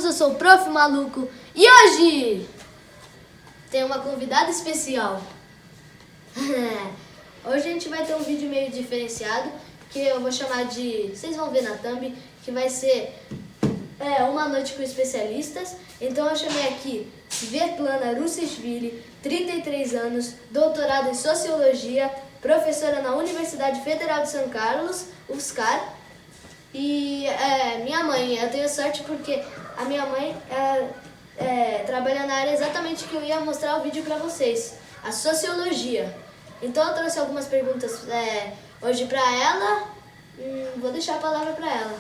todos, eu sou o Prof. Maluco e hoje tem uma convidada especial. Hoje a gente vai ter um vídeo meio diferenciado que eu vou chamar de, vocês vão ver na thumb, que vai ser uma noite com especialistas. Então eu chamei aqui Svetlana Russishvili, 33 anos, doutorado em Sociologia, professora na Universidade Federal de São Carlos, UFSCar. E minha mãe, eu tenho sorte porque a minha mãe trabalha na área exatamente que eu ia mostrar o vídeo para vocês, a Sociologia. Então eu trouxe algumas perguntas hoje para ela, vou deixar a palavra para ela.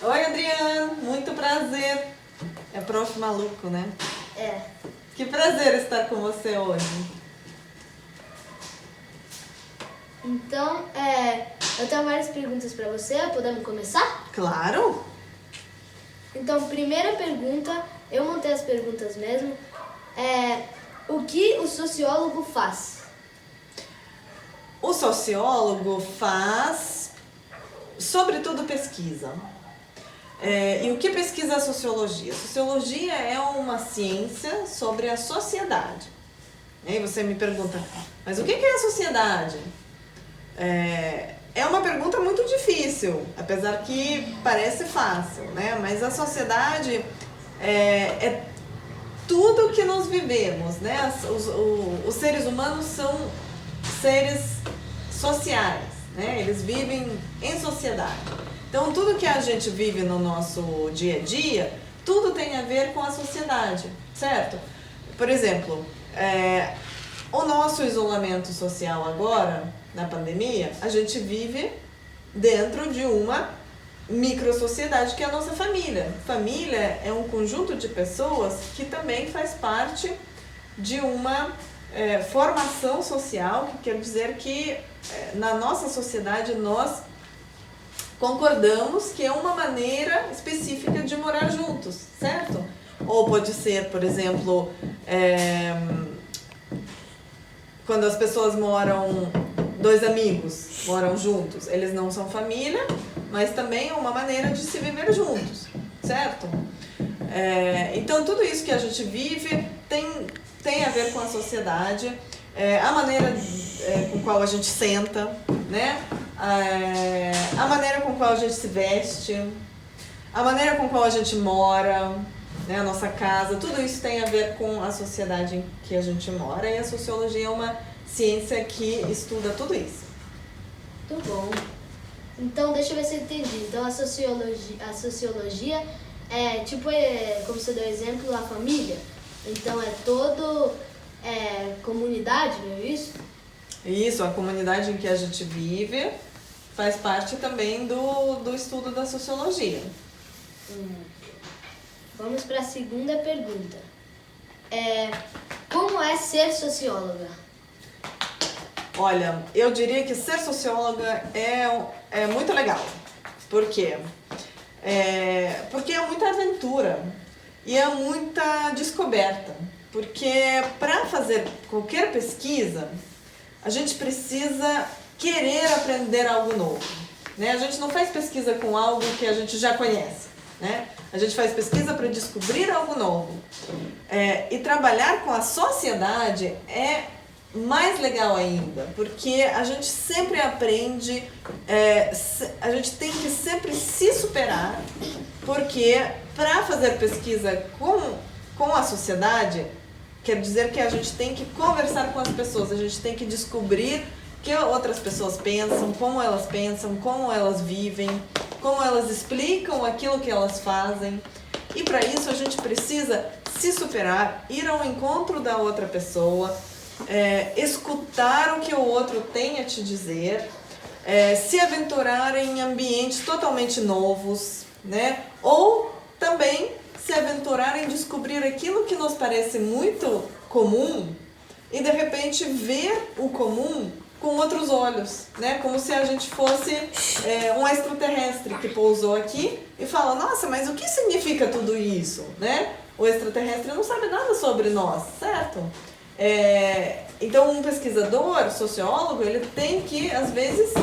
Oi, Adriano, muito prazer. É Prof. Maluco, né? É. Que prazer estar com você hoje. Então, eu tenho várias perguntas para você, podemos começar? Claro! Então, primeira pergunta, eu montei as perguntas mesmo, o que o sociólogo faz? O sociólogo faz, sobretudo, pesquisa. E o que pesquisa a sociologia? A sociologia é uma ciência sobre a sociedade. E aí você me pergunta, mas o que é a sociedade? É uma pergunta muito difícil, apesar que parece fácil, né? Mas a sociedade é tudo que nós vivemos, né? Os seres humanos são seres sociais, né? Eles vivem em sociedade. Então, tudo que a gente vive no nosso dia a dia, tudo tem a ver com a sociedade, certo? Por exemplo, o nosso isolamento social agora, na pandemia, a gente vive dentro de uma microsociedade que é a nossa família. Família é um conjunto de pessoas que também faz parte de uma formação social, que quer dizer que na nossa sociedade nós concordamos que é uma maneira específica de morar juntos, certo? Ou pode ser, por exemplo, quando as pessoas dois amigos moram juntos, eles não são família, mas também é uma maneira de se viver juntos, certo? Então tudo isso que a gente vive tem a ver com a sociedade, a maneira com qual a gente senta, né? A maneira com qual a gente se veste, a maneira com qual a gente mora, né? A nossa casa, tudo isso tem a ver com a sociedade em que a gente mora, e a sociologia é uma ciência que estuda tudo isso. Muito bom. Então, deixa eu ver se eu entendi. Então, a sociologia é tipo, como você deu exemplo, a família. Então, é todo comunidade, não é isso? Isso, a comunidade em que a gente vive faz parte também do estudo da sociologia. Vamos para a segunda pergunta. Como é ser socióloga? Olha, eu diria que ser socióloga é muito legal. Por quê? Porque é muita aventura e é muita descoberta. Porque para fazer qualquer pesquisa, a gente precisa querer aprender algo novo, né? A gente não faz pesquisa com algo que a gente já conhece, né? A gente faz pesquisa para descobrir algo novo. E trabalhar com a sociedade é mais legal ainda, porque a gente sempre aprende, a gente tem que sempre se superar, porque para fazer pesquisa com a sociedade, quer dizer que a gente tem que conversar com as pessoas, a gente tem que descobrir o que outras pessoas pensam, como elas vivem, como elas explicam aquilo que elas fazem. E para isso a gente precisa se superar, ir ao encontro da outra pessoa, escutar o que o outro tem a te dizer, se aventurar em ambientes totalmente novos, né? Ou também se aventurar em descobrir aquilo que nos parece muito comum e de repente ver o comum com outros olhos, né? Como se a gente fosse um extraterrestre que pousou aqui e fala, nossa, mas o que significa tudo isso, né? O extraterrestre não sabe nada sobre nós, certo? Então um pesquisador, sociólogo, ele tem que às vezes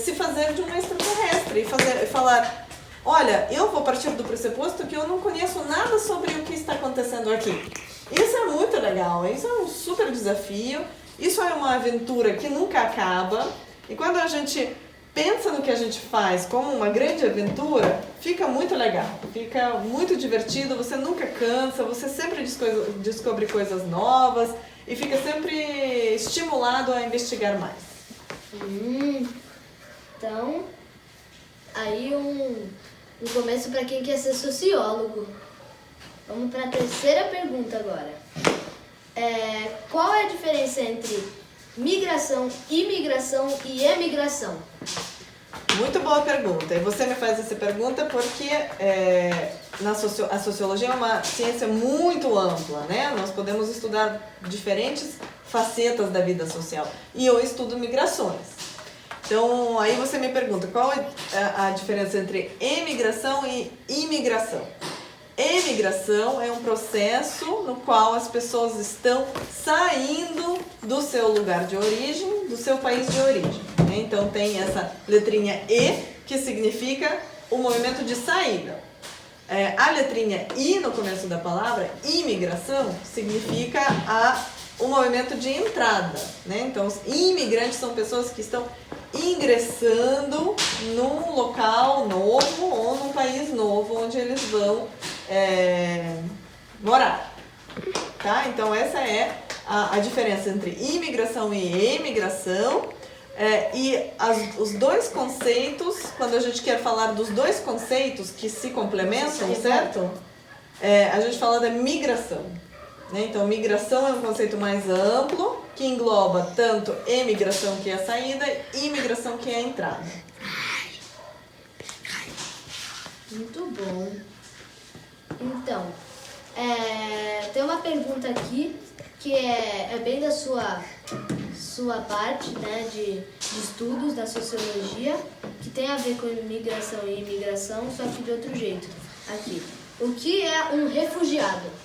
se fazer de um extraterrestre e falar, olha, eu vou partir do pressuposto que eu não conheço nada sobre o que está acontecendo aqui. Isso é muito legal, isso é um super desafio, isso é uma aventura que nunca acaba. E quando a gente pensa no que a gente faz como uma grande aventura, fica muito legal, fica muito divertido, você nunca cansa, você sempre descobre coisas novas e fica sempre estimulado a investigar mais. Então, aí um começo para quem quer ser sociólogo. Vamos para a terceira pergunta agora. Qual é a diferença entre migração, imigração e emigração? Muito boa pergunta. E você me faz essa pergunta porque a sociologia é uma ciência muito ampla, né? Nós podemos estudar diferentes facetas da vida social. E eu estudo migrações. Então, aí você me pergunta, qual é a diferença entre emigração e imigração? Emigração é um processo no qual as pessoas estão saindo do seu lugar de origem, do seu país de origem. Então tem essa letrinha E, que significa o movimento de saída. A letrinha I no começo da palavra, imigração, significa o movimento de entrada. Então os imigrantes são pessoas que estão ingressando num local novo ou num país novo onde eles vão morar. Tá? Então essa é a diferença entre imigração e emigração. Os dois conceitos, quando a gente quer falar dos dois conceitos que se complementam, certo? A gente fala da migração. Então, migração é um conceito mais amplo, que engloba tanto emigração, que é a saída, e imigração, que é a entrada. Muito bom. Então, tem uma pergunta aqui que é bem da sua parte, né, de estudos da sociologia, que tem a ver com migração e imigração, só que de outro jeito. Aqui. O que é um refugiado?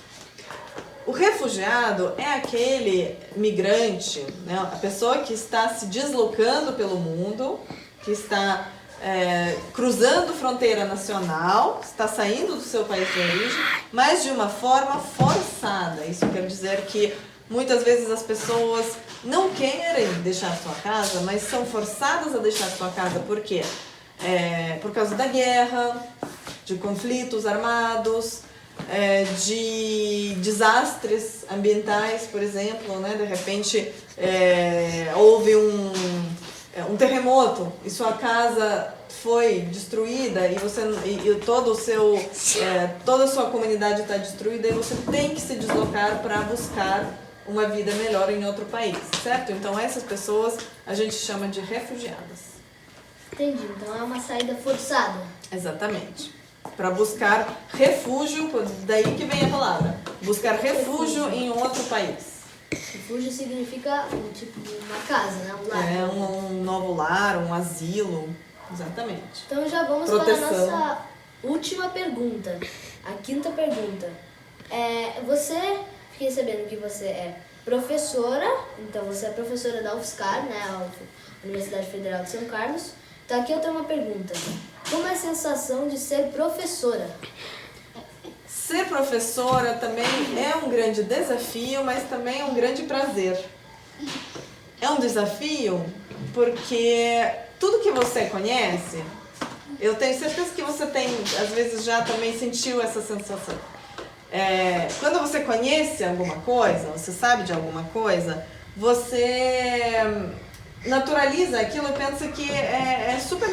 O refugiado é aquele migrante, né, a pessoa que está se deslocando pelo mundo, que está cruzando fronteira nacional, está saindo do seu país de origem, mas de uma forma forçada. Isso quer dizer que muitas vezes as pessoas não querem deixar sua casa, mas são forçadas a deixar sua casa. Por quê? Por causa da guerra, de conflitos armados, de desastres ambientais, por exemplo, né? De repente houve um terremoto e sua casa foi destruída e toda a sua comunidade está destruída e você tem que se deslocar para buscar uma vida melhor em outro país, certo? Então essas pessoas a gente chama de refugiadas. Entendi, então é uma saída forçada. Exatamente. Para buscar refúgio, daí que vem a palavra, buscar refúgio em outro país. Refúgio significa uma casa, né? Um lar. Um novo lar, um asilo, exatamente. Então já vamos Proteção. para a nossa última pergunta, a quinta pergunta. Fiquei sabendo que você é professora, então você é professora da UFSCar, né? A Universidade Federal de São Carlos. Então aqui eu tenho uma pergunta. Como é a sensação de ser professora? Ser professora também é um grande desafio, mas também é um grande prazer. É um desafio porque tudo que você conhece, eu tenho certeza que você tem, às vezes já também sentiu essa sensação. Quando você conhece alguma coisa, você sabe de alguma coisa, você naturaliza aquilo e pensa que é super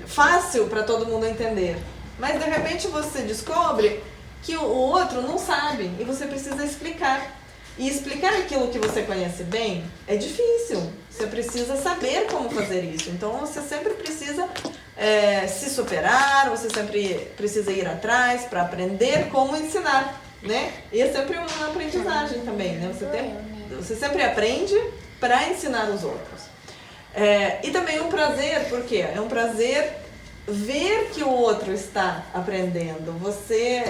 fácil para todo mundo entender. Mas de repente você descobre que o outro não sabe e você precisa explicar. E explicar aquilo que você conhece bem é difícil. Você precisa saber como fazer isso. Então você sempre precisa se superar, você sempre precisa ir atrás para aprender como ensinar, né? E é sempre uma aprendizagem também, né? Você sempre aprende para ensinar os outros. E também é um prazer, por quê? É um prazer ver que o outro está aprendendo. Você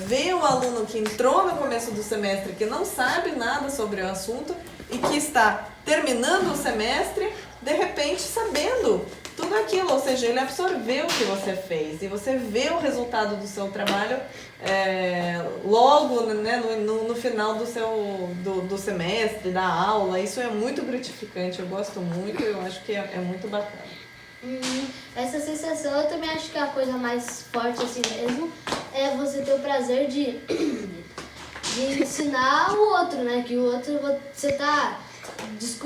vê o aluno que entrou no começo do semestre, que não sabe nada sobre o assunto e que está terminando o semestre de repente sabendo tudo aquilo, ou seja, ele absorveu o que você fez e você vê o resultado do seu trabalho logo, né, no final do semestre, da aula. Isso é muito gratificante, eu gosto muito, eu acho que é muito bacana. Essa sensação eu também acho que é a coisa mais forte assim mesmo, é você ter o prazer de ensinar o outro, né? Que o outro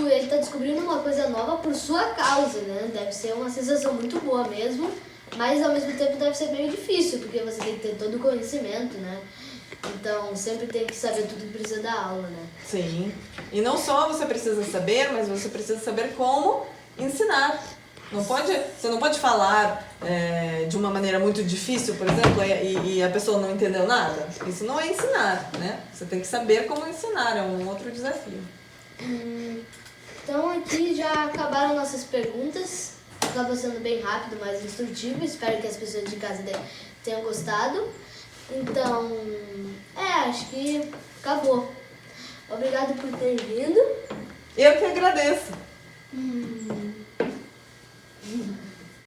ele tá descobrindo uma coisa nova por sua causa, né? Deve ser uma sensação muito boa mesmo, mas ao mesmo tempo deve ser meio difícil, porque você tem que ter todo o conhecimento, né? Então sempre tem que saber tudo que precisa da aula, né? Sim, e não só você precisa saber, mas você precisa saber como ensinar. Você não pode falar de uma maneira muito difícil, por exemplo, e a pessoa não entendeu nada. Isso não é ensinar, né? Você tem que saber como ensinar, é um outro desafio. Então aqui já acabaram nossas perguntas. Acabou sendo bem rápido, mas instrutivo. Espero que as pessoas de casa tenham gostado. Então, acho que acabou. Obrigado por ter vindo. Eu que agradeço.